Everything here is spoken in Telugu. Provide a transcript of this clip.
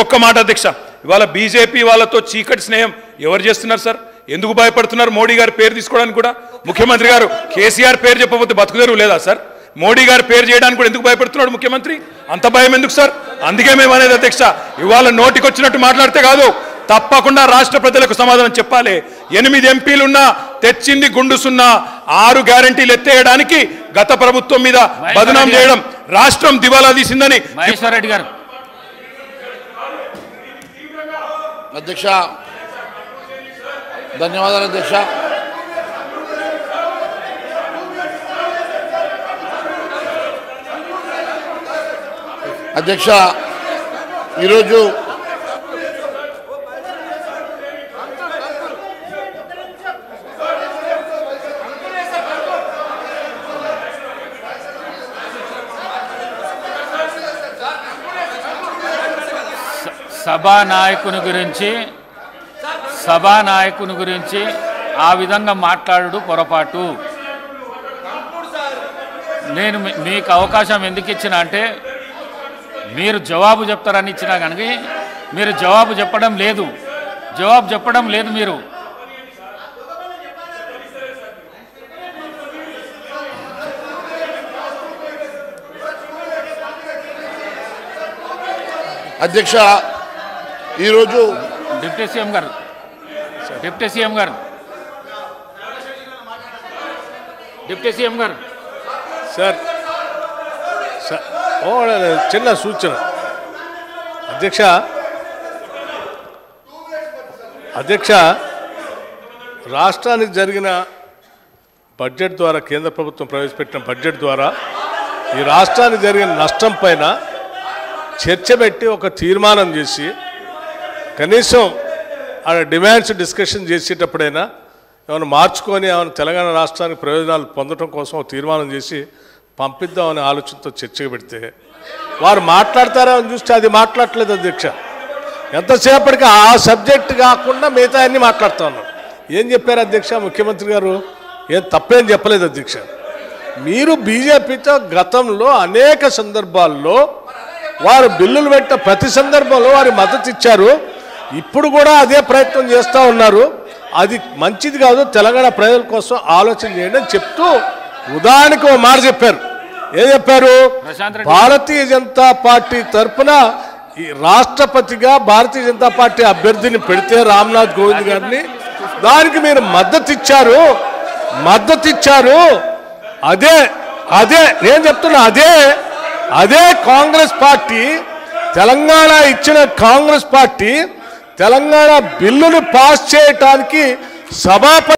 ఇంకొక మాట అధ్యక్ష, ఇవాళ బీజేపీ వాళ్ళతో చీకటి స్నేహం ఎవరు చేస్తున్నారు సార్? ఎందుకు భయపడుతున్నారు మోడీ గారి పేరు తీసుకోవడానికి? కూడా ముఖ్యమంత్రి గారు కేసీఆర్ పేరు చెప్పకపోతే బతుకుదెరువు లేదా సార్? మోడీ గారి పేరు చేయడానికి కూడా ఎందుకు భయపడుతున్నాడు ముఖ్యమంత్రి? అంత భయం ఎందుకు సార్? అందుకే మేము అనేది అధ్యక్ష, ఇవాళ నోటికొచ్చినట్టు మాట్లాడితే కాదు, తప్పకుండా రాష్ట్ర ప్రజలకు సమాధానం చెప్పాలి. 8 ఎంపీలున్నా తెచ్చింది గుండు సున్నా, 6 గ్యారంటీలు ఎత్తేయడానికి గత ప్రభుత్వం మీద బదనాం చేయడం, రాష్ట్రం దివాలా తీసిందని. మహేశ్వర్ రెడ్డి గారు. అధ్యక్ష ధన్యవాదాలు అధ్యక్ష. అధ్యక్ష ఈరోజు సభానాయకుని గురించి ఆ విధంగా మాట్లాడు పొరపాటు. నేను మీకు అవకాశం ఎందుకు ఇచ్చినా అంటే మీరు జవాబు చెప్తారని ఇచ్చినా కనుక మీరు జవాబు చెప్పడం లేదు. మీరు అధ్యక్ష ఈరోజు డిప్యూటీ సీఎం గారు సార్ చిన్న సూచన అధ్యక్ష, రాష్ట్రానికి జరిగిన బడ్జెట్ ద్వారా, కేంద్ర ప్రభుత్వం ప్రవేశపెట్టిన బడ్జెట్ ద్వారా ఈ రాష్ట్రానికి జరిగిన నష్టం పైన చర్చ పెట్టి ఒక తీర్మానం చేసి కనీసం ఆ డిమాండ్స్ డిస్కషన్ చేసేటప్పుడైనా ఏమైనా మార్చుకొని ఏమైనా తెలంగాణ రాష్ట్రానికి ప్రయోజనాలు పొందడం కోసం ఒక తీర్మానం చేసి పంపిద్దామనే ఆలోచనతో చర్చకు పెడితే వారు మాట్లాడతారో అని చూస్తే అది మాట్లాడట్లేదు అధ్యక్ష. ఎంతసేపటికి ఆ సబ్జెక్ట్ కాకుండా మిగతా అన్నీ మాట్లాడుతూ ఉన్నారు. ఏం చెప్పారు అధ్యక్ష ముఖ్యమంత్రి గారు? ఏం తప్పేం చెప్పలేదు అధ్యక్ష. మీరు బీజేపీతో గతంలో అనేక సందర్భాల్లో వారు బిల్లులు పెట్టిన ప్రతి సందర్భంలో వారి మద్దతు ఇచ్చారు. ఇప్పుడు కూడా అదే ప్రయత్నం చేస్తూ ఉన్నారు. అది మంచిది కాదు, తెలంగాణ ప్రజల కోసం ఆలోచన చేయండి అని చెప్తూ ఉదాహరణకు ఓ మాట చెప్పారు. ఏం చెప్పారు? భారతీయ జనతా పార్టీ తరఫున ఈ రాష్ట్రపతిగా భారతీయ జనతా పార్టీ అభ్యర్థిని పెడితే రామ్నాథ్ కోవింద్ గారిని, దానికి మీరు మద్దతు ఇచ్చారు. అదే నేను చెప్తున్నా, అదే కాంగ్రెస్ పార్టీ, తెలంగాణ ఇచ్చిన కాంగ్రెస్ పార్టీ తెలంగాణ బిల్లును పాస్ చేయటానికి సభాపతి